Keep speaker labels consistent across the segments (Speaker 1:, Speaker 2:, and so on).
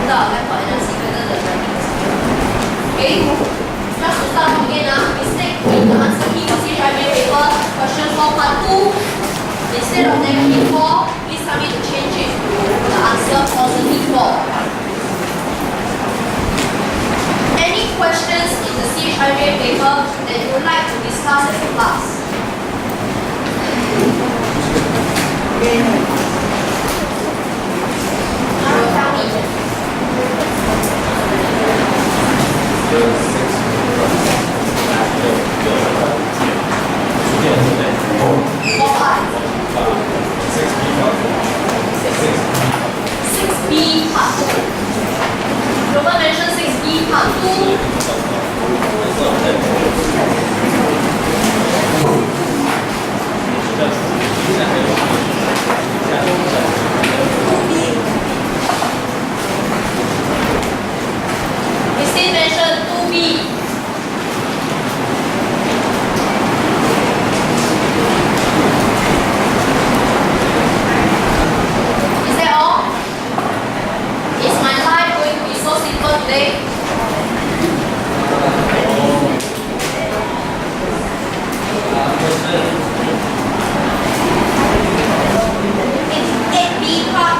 Speaker 1: without a laptop and I see whether the writing is clear. Okay? Just to start from again, mistake in the answer key for CHIJ paper, question 4 part 2. Instead of negative 4, please tell me to change it to the answer positive 4. Any questions in the CHIJ paper that you would like to discuss as a class? Tell me. What part? 6B part 2. Roman mentioned 6B part 2. Christine mentioned 2B. Is that all? Is my life going to be so simple today? It's 8B part.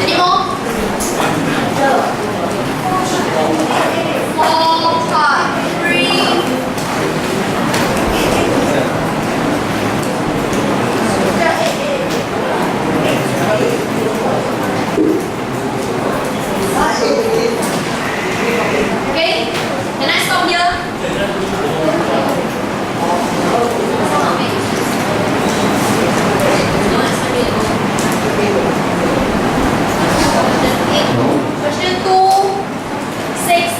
Speaker 1: Any more? 4, 5, 3. Okay, can I stop here? Question 2, 6,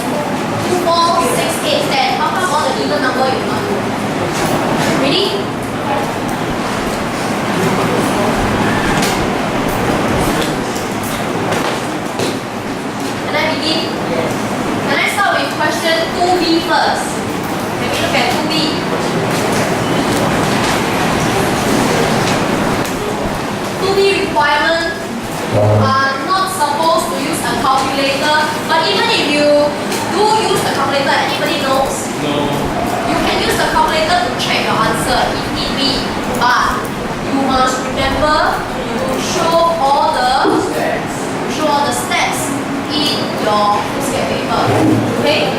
Speaker 1: 2, 4, 6, 8, 10. How come all the even number you not do? Ready? Can I begin? Can I start with question 2B first? Let me look at 2B. 2B requirement. Are not supposed to use a calculator, but even if you do use the calculator, anybody knows?
Speaker 2: No.
Speaker 1: You can use the calculator to check your answer if need be, but you must remember to show all the steps in your foolscap paper. Okay?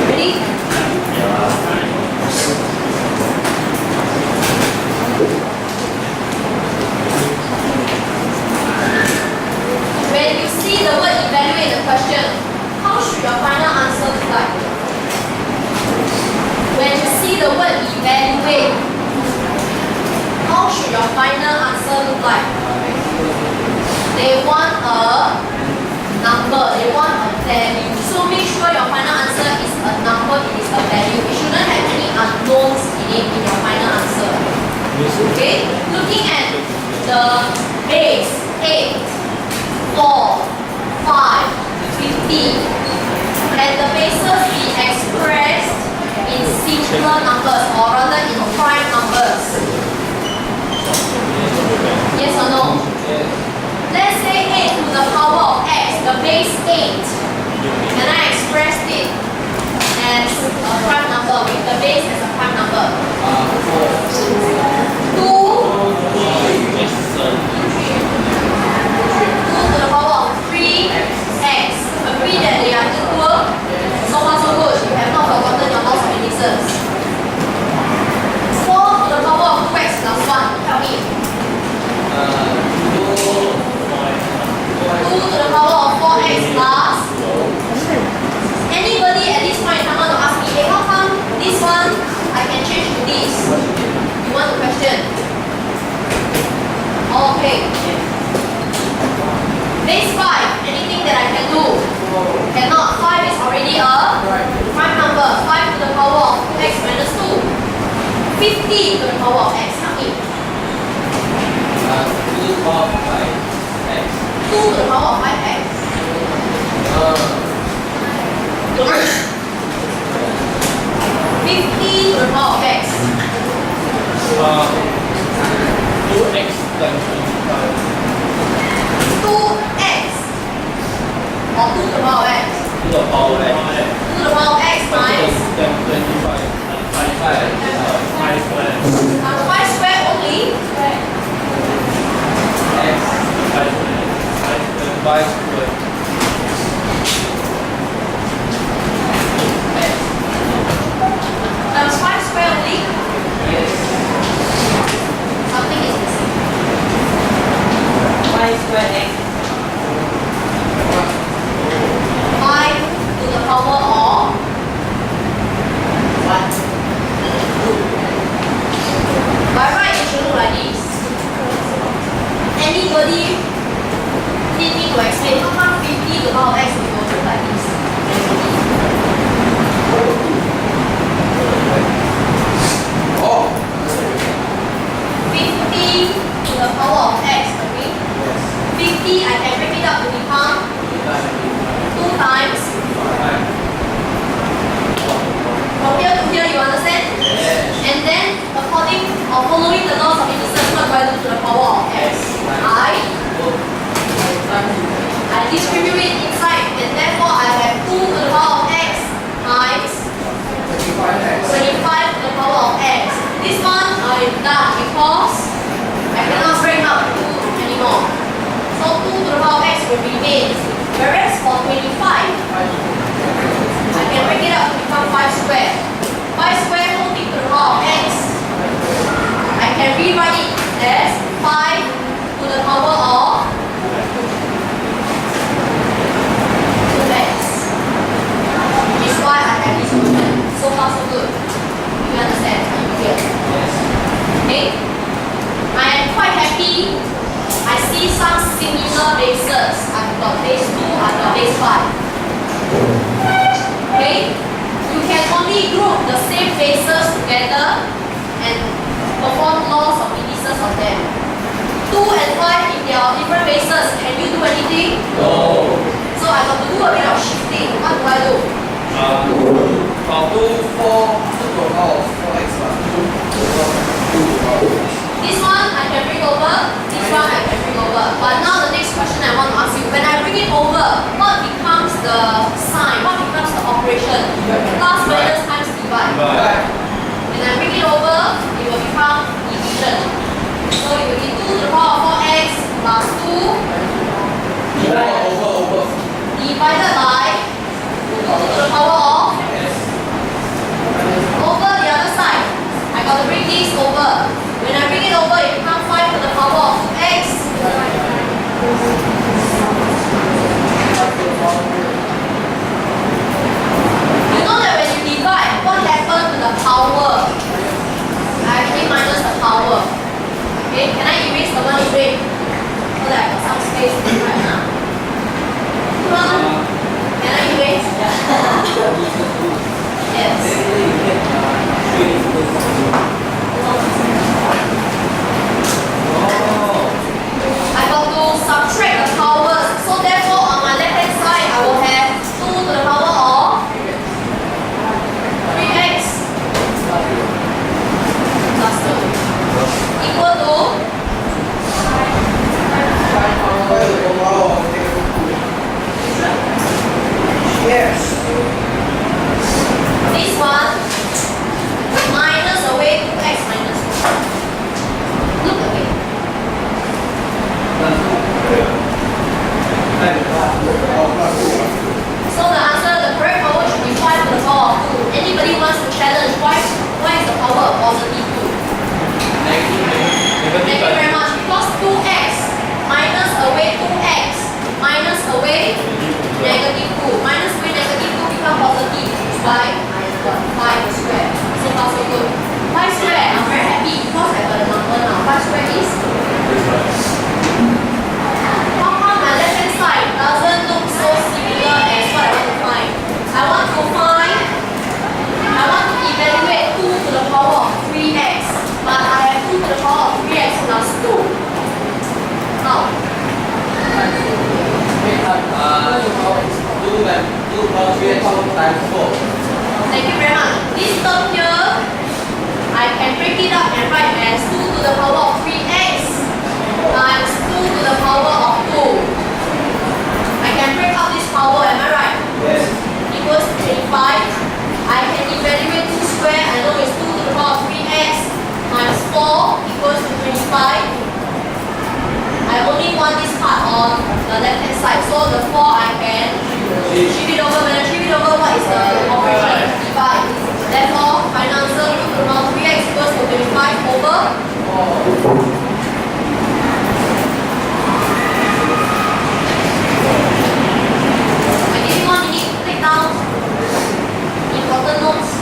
Speaker 1: Ready? When you see the word evaluate in the question, how should your final answer look like? When you see the word evaluate, how should your final answer look like? They want a number, they want a value. So make sure your final answer is a number, it is a value. It shouldn't have any unknowns in it in your final answer. Okay? Looking at the base, 8, 4, 5, 50. Can the bases be expressed in singular numbers or rather in prime numbers? Yes or no? Let's say 8 to the power of x, the base 8. Can I express it as a prime number with the base as a prime number? 2 to the power of 3x. Agree that they are equal? So far so good. You have not forgotten your multiplications. 4 to the power of 2x 50 to the power of x. Help me.
Speaker 2: 2 to the power of 5x.
Speaker 1: 2 to the power of 5x. 50 to the power of x.
Speaker 2: 2x times 25.
Speaker 1: 2x or 2 to the power of x.
Speaker 2: 2 to the power of x.
Speaker 1: 2 to the power of x times
Speaker 2: 25. 5 squared.
Speaker 1: 5 squared only.
Speaker 2: X. 5 squared. 5 squared.
Speaker 1: Times 5 squared only.
Speaker 2: Yes.
Speaker 1: Something is missing.
Speaker 3: 5 square x.
Speaker 1: 5 to the power of 1. By right, it should look like this. Anybody need me to explain how come 50 to the power of x will go through like this?
Speaker 2: Oh.
Speaker 1: 50 to the power of x, okay? 50, I can break it up to become 2 times. From here to here, you understand?
Speaker 2: Yes.
Speaker 1: And then, according or following the laws of innocence, what do I do to the power of x? I distribute it inside, and therefore I have 2 to the power of x times 25 to the power of x. This one I'm done because I cannot bring up 2 anymore. So 2 to the power of x will remain. Whereas for 25, I can break it up to become 5 squared. 5 squared whole thing to the power of x. I can rewrite it as 5 to the power of 2x. Which is why I have this movement. So far so good. You understand? Are you clear?
Speaker 2: Yes.
Speaker 1: Okay? I am quite happy. I see some similar bases. I've got base 2, I've got base 5. Okay? You can only group the same bases together and perform laws of indices of them. 2 and 5, if they are different bases, can you do anything?
Speaker 2: No.
Speaker 1: So I got to do a bit of shifting. What do I do?
Speaker 2: From 2 to 4 to the power of 4x.
Speaker 1: This one I can bring over, this one I can bring over. But now the next question I want to ask you, when I bring it over, what becomes the sign? What becomes the operation? Plus, minus, times, divide. When I bring it over, it will become division. So it will be 2 to the power of 4x plus 2 divided by 2 to the power of over the other side. I got to bring this over. When I bring it over, it becomes 5 to the power of x. You know that when you divide, what happens to the power? I actually minus the power. Okay, can I erase the one in red? So that I got some space to write now. Can I erase? Yes. I got to subtract the powers. So therefore, on my left hand side, I will have 2 to the power of 3x plus 2 equal to
Speaker 2: Yes.
Speaker 1: this one
Speaker 2: times 2 power 3x times 4.
Speaker 1: Thank you very much. This term here, I can break it up and write as 2 to the power of 3x times 2 to the power of 2. I can break up this power, am I right?
Speaker 2: Yes.
Speaker 1: Equals 25. I can evaluate 2 square, I know it's 2 to the power of 3x times 4 equals to 25. I only want this part on the left hand side, so the 4 I can shift it over. When I shift it over, what is the operation? Divide. Therefore, final answer 2 to the power of 3x equals to 25 over 4. I give you 1 minute to take down important notes.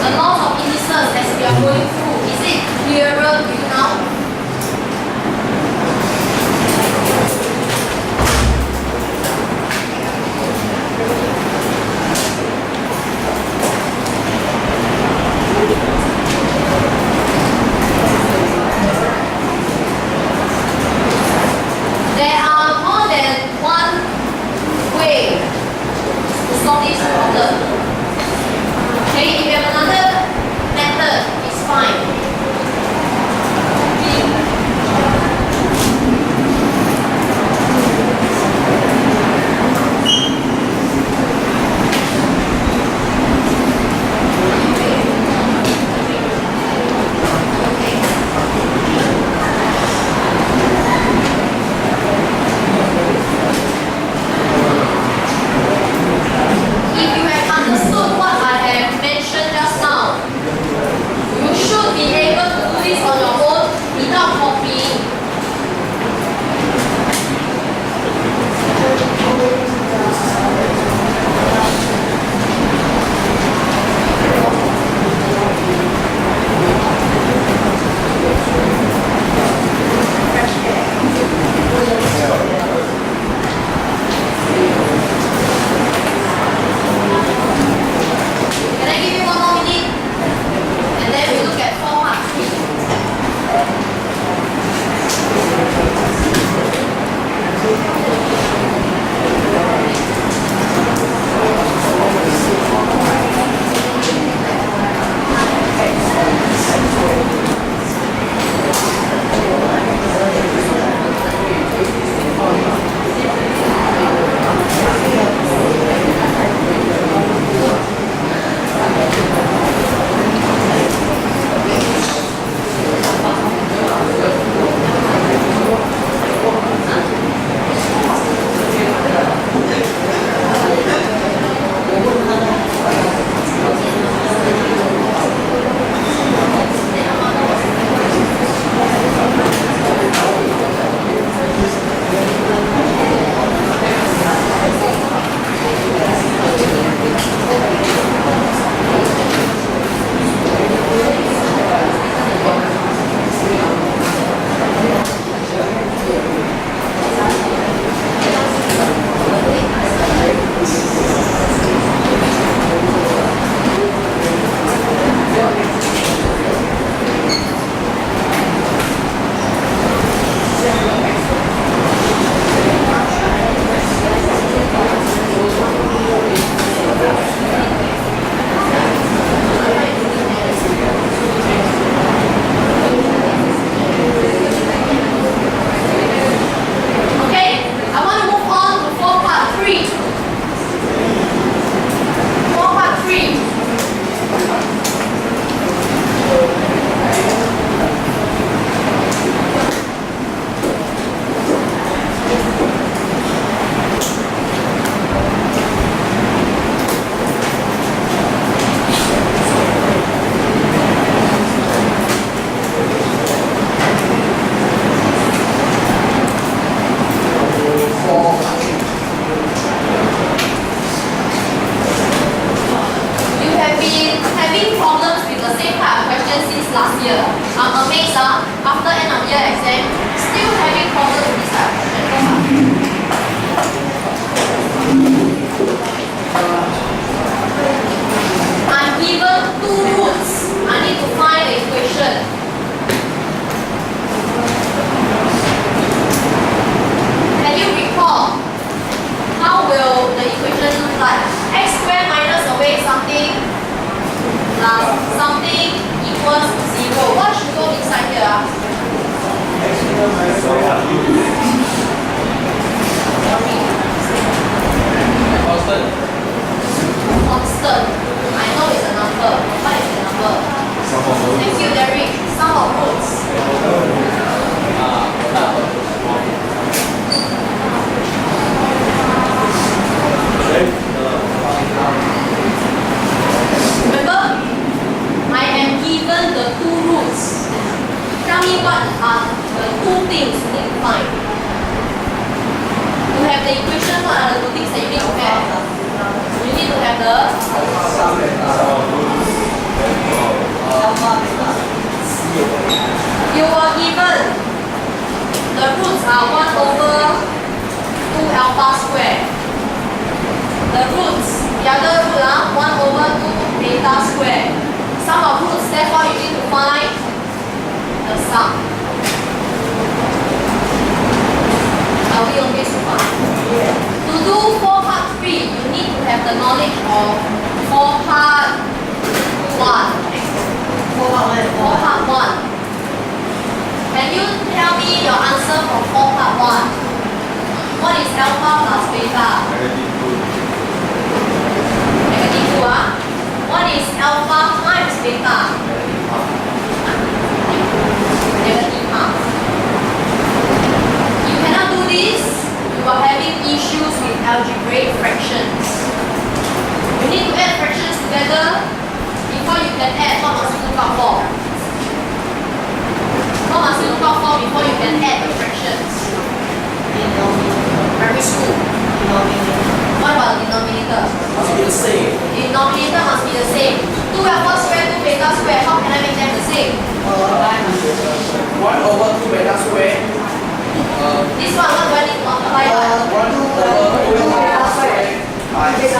Speaker 1: The laws of indices as we are going through, is it clearer to you now? like x squared minus away something plus something equals 0. What should go inside here?
Speaker 2: Constant.
Speaker 1: Constant. I know it's a number. What is the number? Thank you, Derek. Sum of roots. Remember, I am given the two roots. Tell me what are the two things you need to find. To have the equation, what are the two things that you need to have? You need to have the you are given the roots are 1 over 2 alpha square. The roots, the other root are 1 over 2 beta square. Sum of roots, therefore you need to find the sum. Are we okay so far? To do 4 part 3, you need to have the knowledge of 4 part 1. 4 part 1. Can you tell me your answer for 4 part 1? What is alpha plus beta? Negative 2, What is alpha times beta? Negative half. You cannot do this. You are having issues with algebraic fractions. You need to add fractions together before you can add. What must you look out for? What must you look out for before you can add the fractions? Primary school. What about denominator?
Speaker 2: Must be the same.
Speaker 1: Denominator must be the same. 2 alpha square, 2 beta square. How can I make them the same?
Speaker 2: 1 over 2 beta square.
Speaker 1: This one, what do I need to multiply by?
Speaker 2: 1 over 2 beta square times 1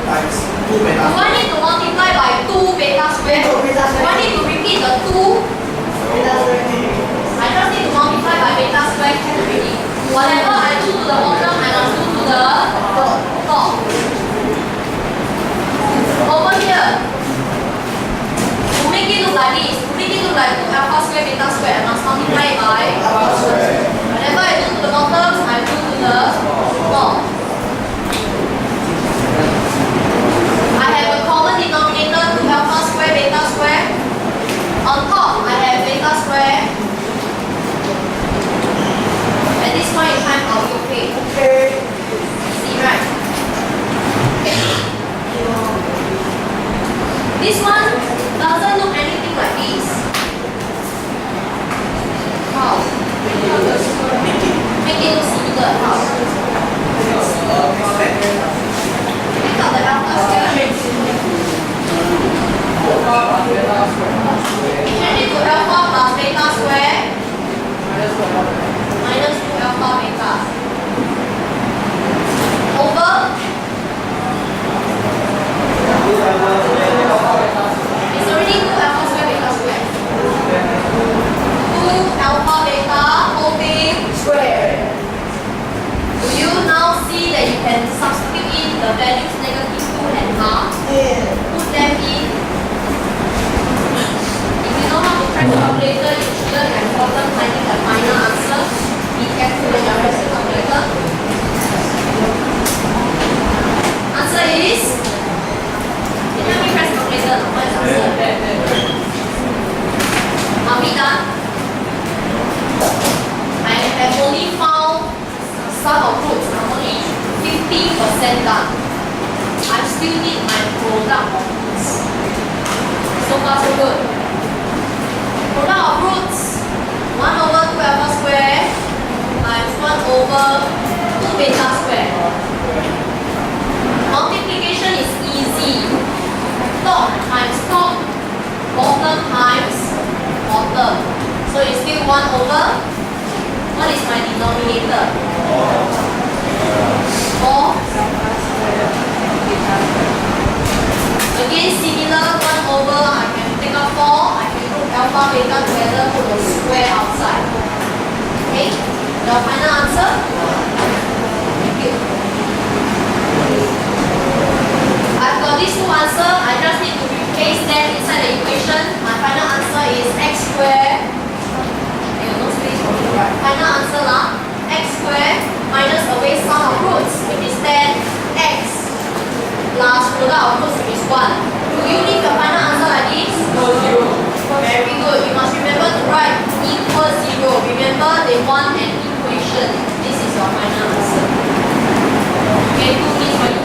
Speaker 2: times 2 beta
Speaker 1: Do
Speaker 2: square.
Speaker 1: I need to multiply by 2 beta square? Do I need to repeat the 2? I just need to multiply by beta square already. Whatever I do to the bottom, I must do to the top. Over here, to make it look like this, to make it look like 2 alpha square beta square, I must multiply it by whatever I do to the bottom, I do to the top. I have a common denominator, 2 alpha square beta square. On top, I have beta square. At this point in time, are we okay? See, right? This one doesn't look anything like this. How? Make it look similar. How? Pick up the alpha square. Change it to alpha plus beta square minus 2 alpha beta over it's already 2 alpha square beta square 2 alpha beta whole thing square. Do you now see that you can substitute in the values negative 2 and half? Put them in. If you know how to press the calculator, you shouldn't have problem finding the final answer. Be careful when you're pressing the calculator. Answer is. Can you help me press the calculator? What is the answer? Are we done? I have only found sum of roots. I'm only 50% done. I still need my product of roots. So far so good. Product of roots 1 over 2 alpha square times 1 over 2 beta square. Multiplication is easy. Top times top, bottom times bottom. So it's still 1 over. What is my denominator? 4. Again, similar 1 over. I can take out 4. I can put alpha beta together, put the square outside. Okay? Your final answer? Thank you. product of fruits which is 1. Do you leave your final answer like this? Very good. You must remember to write equal 0. Remember they want an equation. This is your final answer. Okay, 2 minutes for you.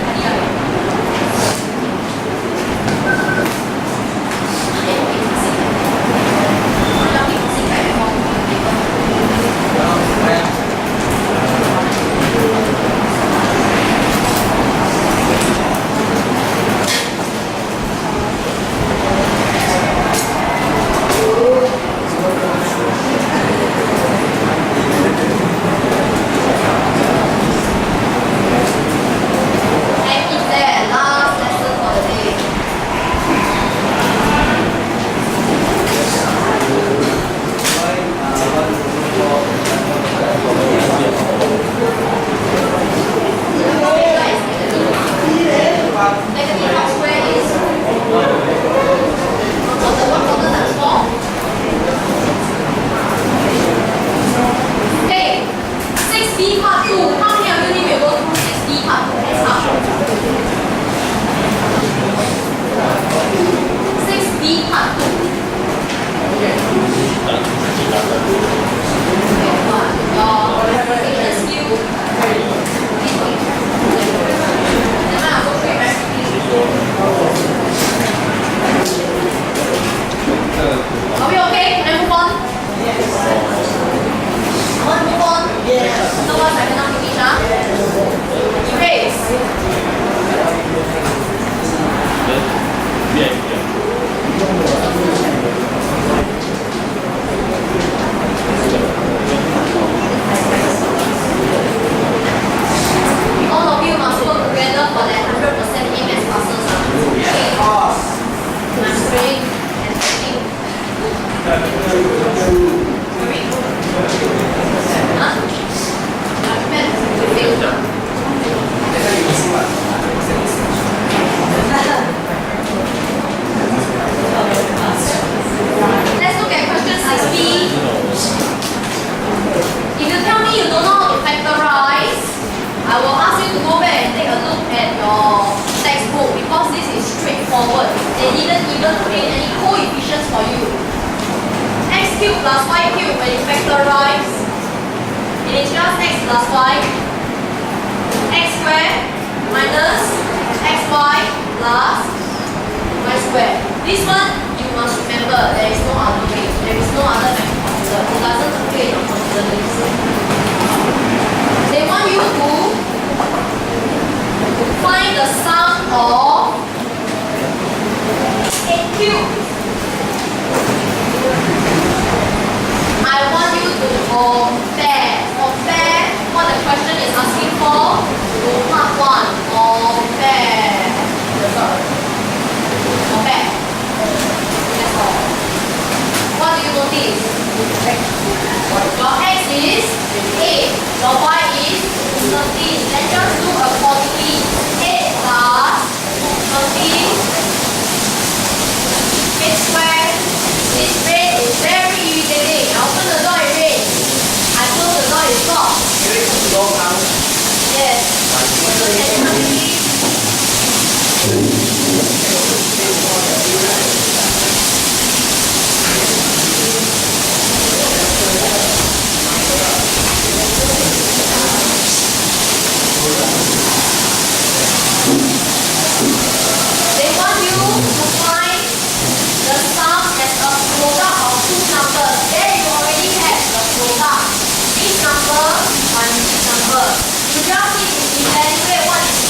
Speaker 1: You just need to evaluate what is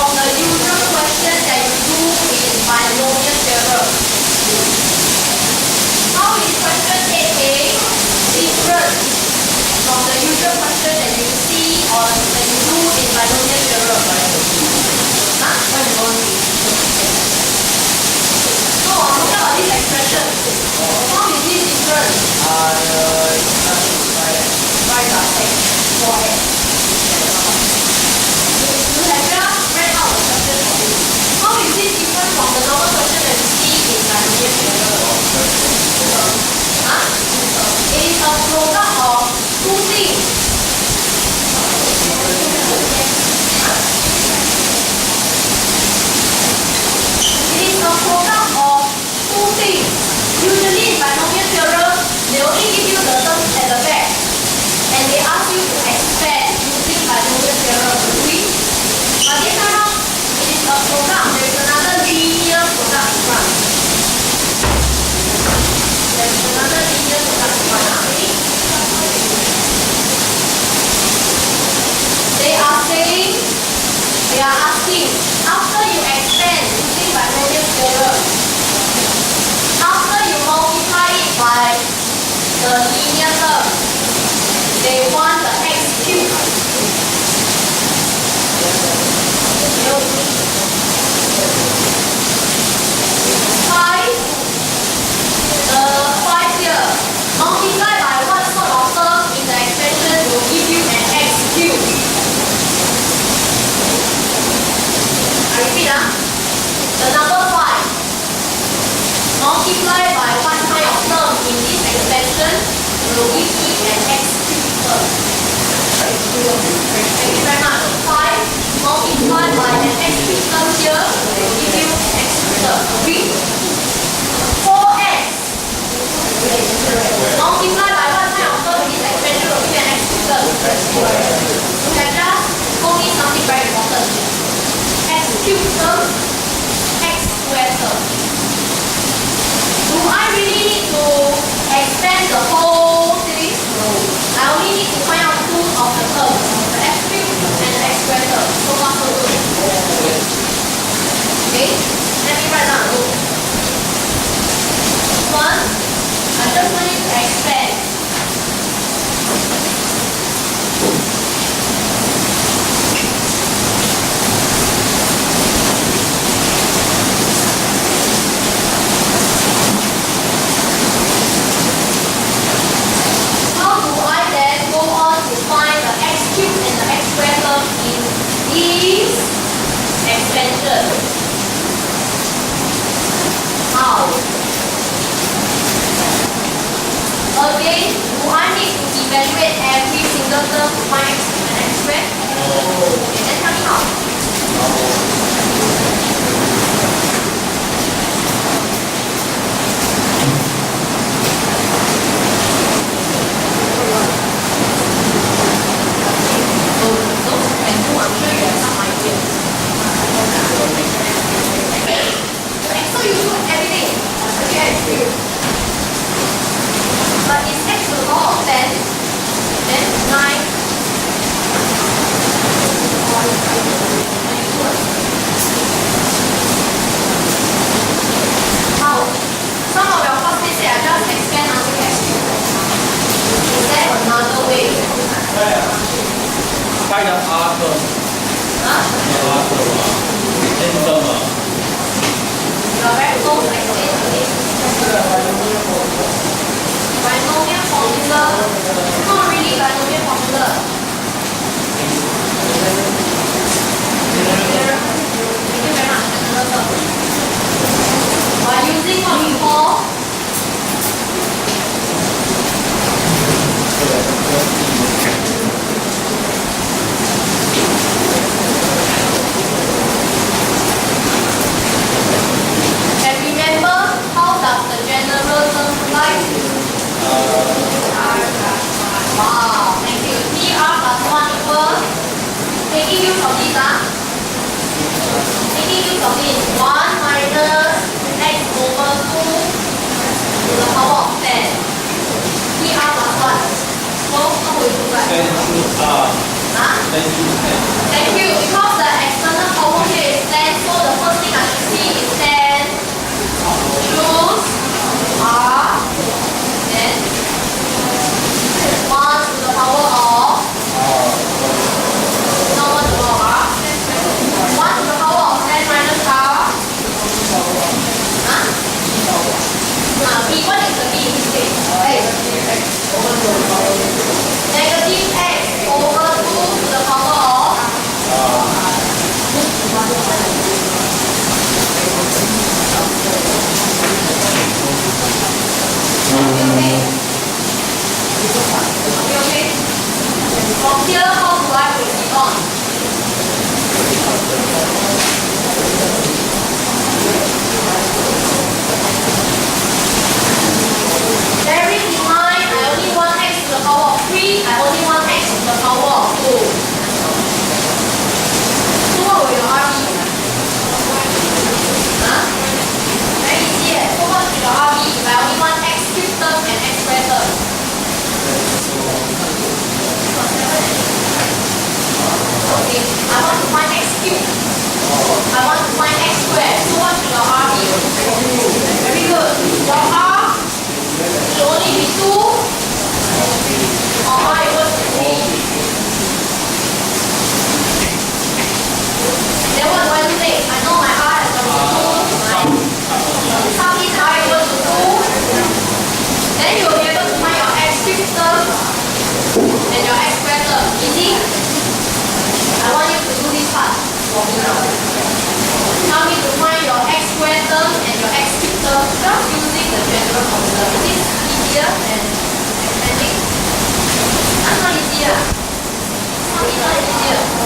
Speaker 1: from the usual question that you do in binomial theorem. How is question 8a different from the usual question that you see or that you do in binomial theorem? Huh? So, look at this expression. How is this different? Right, for x. You have just read out the question for you. How is this different from the normal question that you see in binomial theorem? Huh? It is a product of two things. It is a product of two things. Usually in binomial theorem, they only give you the terms at the back. And they ask you to expand using binomial theorem. Agree? But this time around, it is a product. There is another linear product in front. There is another linear product in front. Okay? They are saying, they are asking, after you expand using binomial theorem, after you multiply it by the linear term, they want the x cubed. 5, the 5 here, multiply by what sort of term in the expansion will give you an x cubed. I repeat, the number 5, multiply by what kind of term in this expansion will give me an x cubed term. Thank you very much. 5 multiplied by an x cubed term here will give you x cubed term. Agree? 4x multiplied by what kind of term in this expansion will give an x cubed term. You have just told me something very important. X cubed term, x squared term. Do I really need to expand the whole thing? No. I only need to find out two of the terms, the x cubed and the x squared term. So far so good. Okay? Let me write down a rule. One, I just want you to expand. How do I then go on to find the x cubed and the x squared term in this expansion? How? Again, do I need to evaluate every single term to find x cubed and x squared? Okay, then tell me how. Those who can do, I'm sure you have some ideas. Okay, so you do everything. Okay, I feel. But is x to the power of 10? Then 9. How? Some of your classmates say I just expand until x cubed. Is there another way?
Speaker 3: Find the R term.
Speaker 1: Huh?
Speaker 3: The R term. N term.
Speaker 1: You are very close to explain again. Binomial formula. Not really binomial formula. Thank you very much. Another term. By using what we call and remember, how does the general term write? Wow, thank you. PR plus 1 equals, taking use of this, taking use of this, 1 minus x over 2 to the power of 10. PR plus 1. So, how will you write?
Speaker 3: N to R.
Speaker 1: Huh?
Speaker 3: N to N.
Speaker 1: Thank you. Because the external power here easier than expanding? That's not easier. Not easier.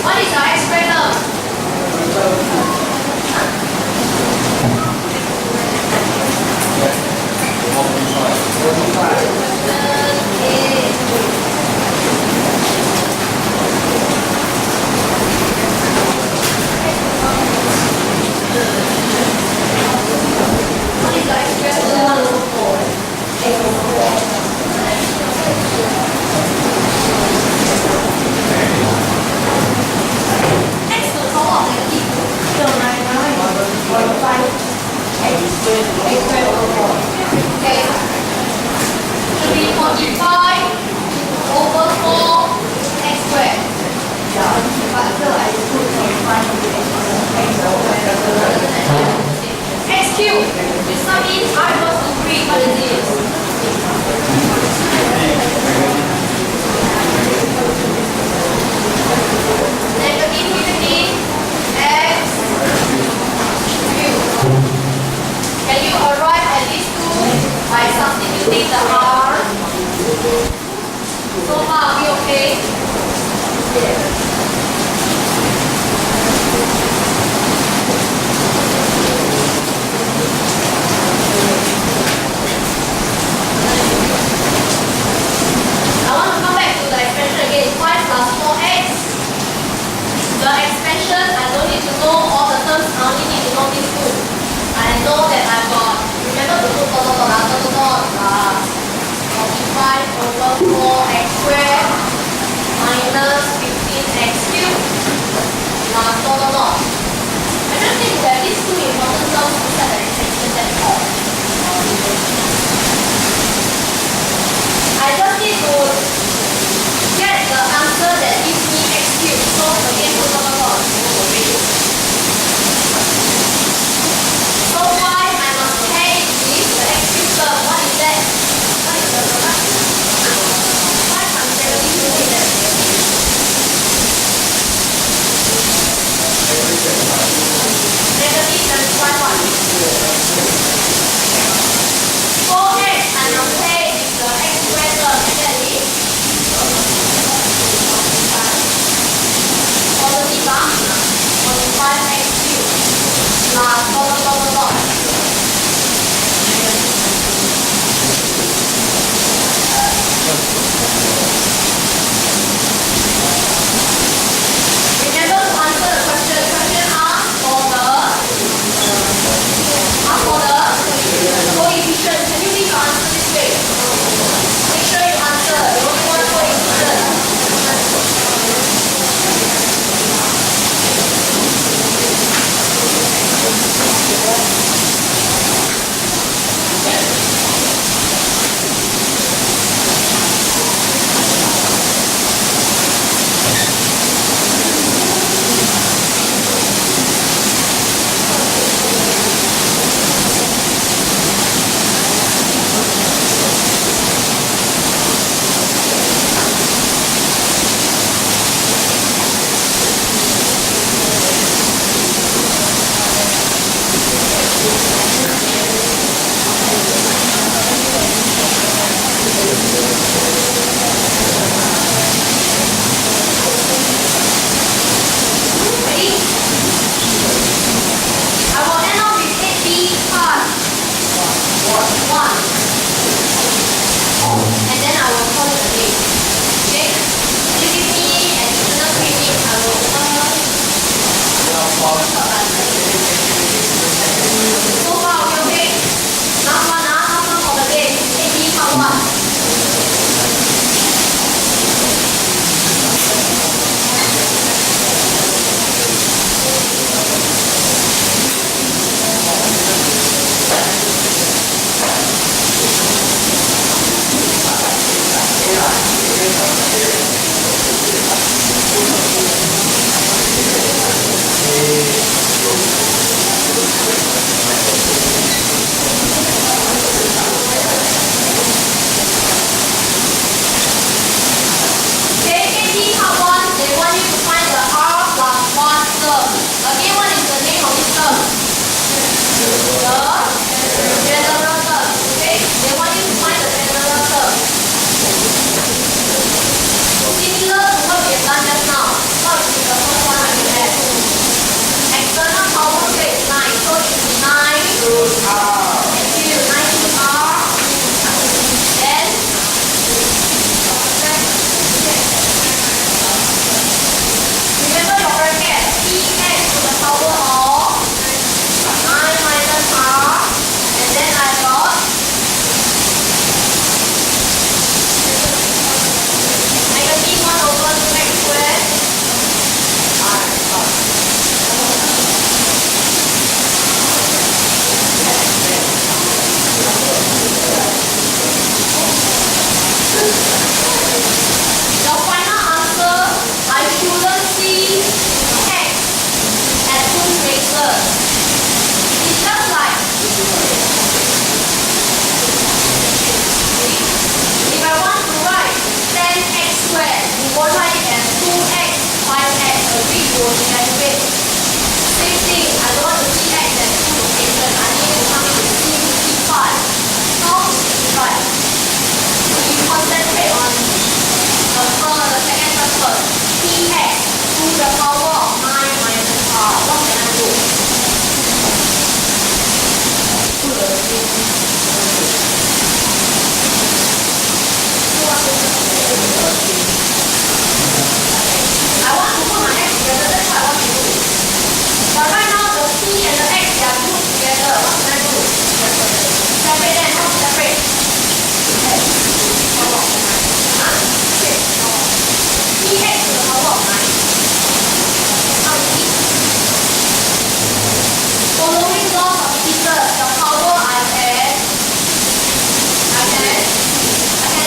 Speaker 1: What is our x squared term? What is our x X to the power of Okay. Should be 45 over 4 x squared. X cubed. That means I equals to 3. What is this? Negative 15 x cubed. Can you arrive at these two by substituting the r? So far, are we okay? I want to come back to the expansion again. 5 plus 4x. The expansion, I don't need to know all the terms, I only need to know these two. I know that I've got, remember to put dot, 45 over 4x squared minus 15x cubed plus dot. I just think that these two important terms inside the expansion, that's all. I just need to get the answer that gives me x cubed. So again, put dot. So why I must take this, the x cubed term. What is that? What is the product? Why times negative 2 is that? Negative times 1. 4x I must take is the x squared term, and that is positive 45x cubed plus dot. Remember to answer the question. Question asked for the coefficient. Can you leave your answer this way? Make sure you answer. You only want coefficient. I want to put my x together, that's what I want to do. But right now the p and the x they are grouped together. What can I do? Separate them. How to separate? Huh? Px to the power of 9. How is it? Following laws of physics, the power I can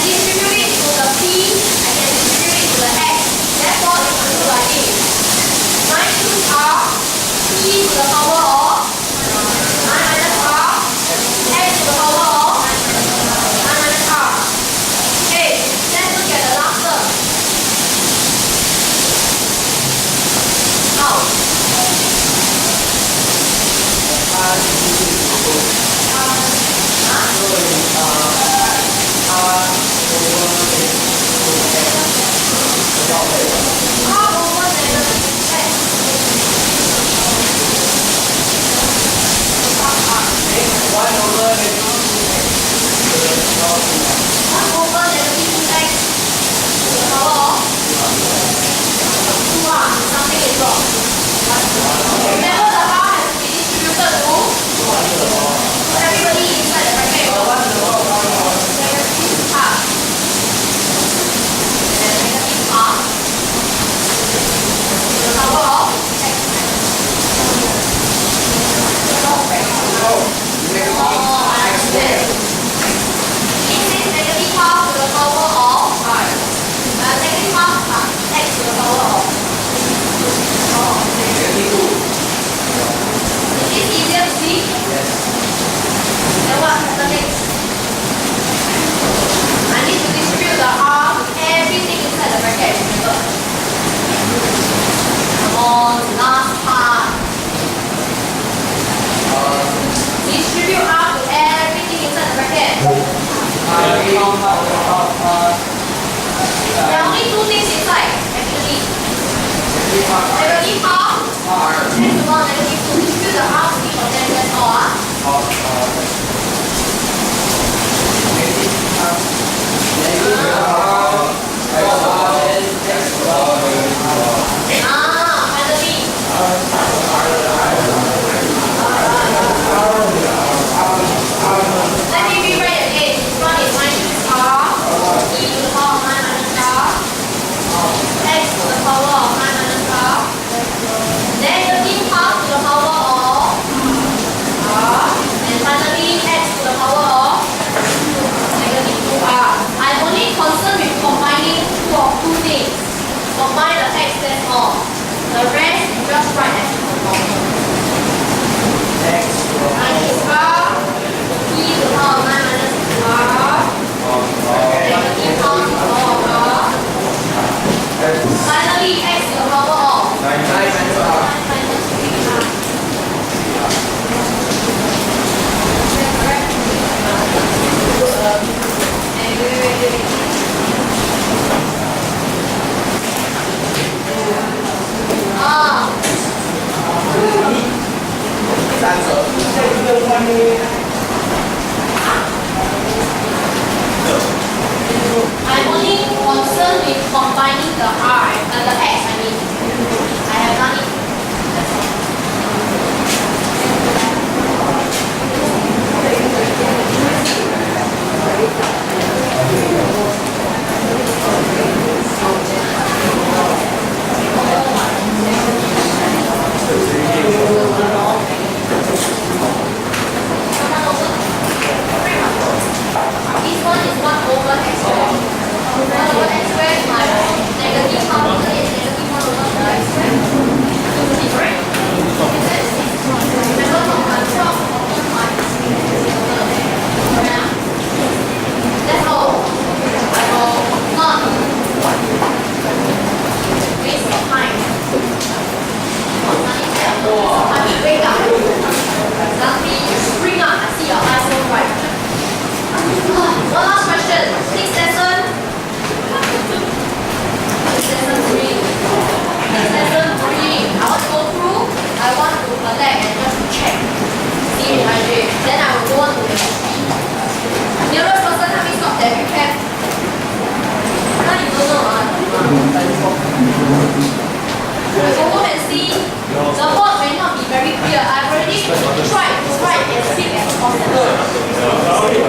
Speaker 1: distribute it to the p, I can distribute it to the x. Therefore, it will look like this. 9 cubes are p to the power of 9 minus r, x to the power of 9 minus r. Okay, let's look at the last term. Now, r over negative x.
Speaker 3: One over the
Speaker 1: 1 over negative 2x to the power of 2 r. Something is wrong. Remember the r has to be distributed to everybody inside the bracket. Negative half. And negative half to the power of x. Oh, I understand. It says negative half to the power of negative half x to the power of. Is this easier to see? Then what happens next? I need to distribute the r to everything inside the bracket. Remember? Come on, last part. Distribute r to everything inside the bracket. There are only two things inside, actually. Negative half and the one negative 2. Distribute the r to each of them, that's all. Finally. Let me rewrite again. This one is minus r, e to the power of 9 minus r, x to the power of 9 minus r, negative I've already tried to write as big as possible.